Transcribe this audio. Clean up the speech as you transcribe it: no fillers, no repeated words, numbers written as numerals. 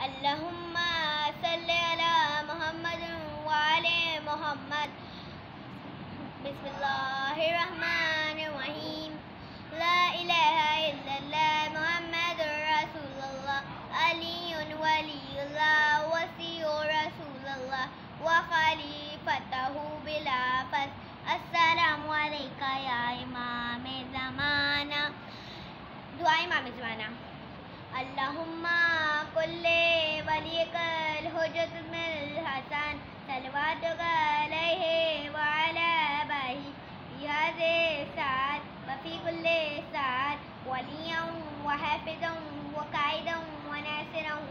अल्लाहुम्मा सल्लि अला मुहम्मद व आले मुहम्मद। बिस्मिल्लाहिर्रहमानिर्रहीम। ला इलाहा इल्लल्लाह मुहम्मदुर रसूलुल्लाह अलीयुन वलियुल्लाह वसीयुर रसूलुल्लाह व खलीफतहु बिला फस। अस्सलामु अलैका या इमाम ज़माना। दुआ इमाम ज़माना। अल्लाहुम्मा कुल्ले वलियकल हुज्जतुल हसन सलवातुका अलैहि व अला बाही बिहाज़े सात व फी कुल्ले सात वलियन व हाफ़िज़न व काइदन व नासिरन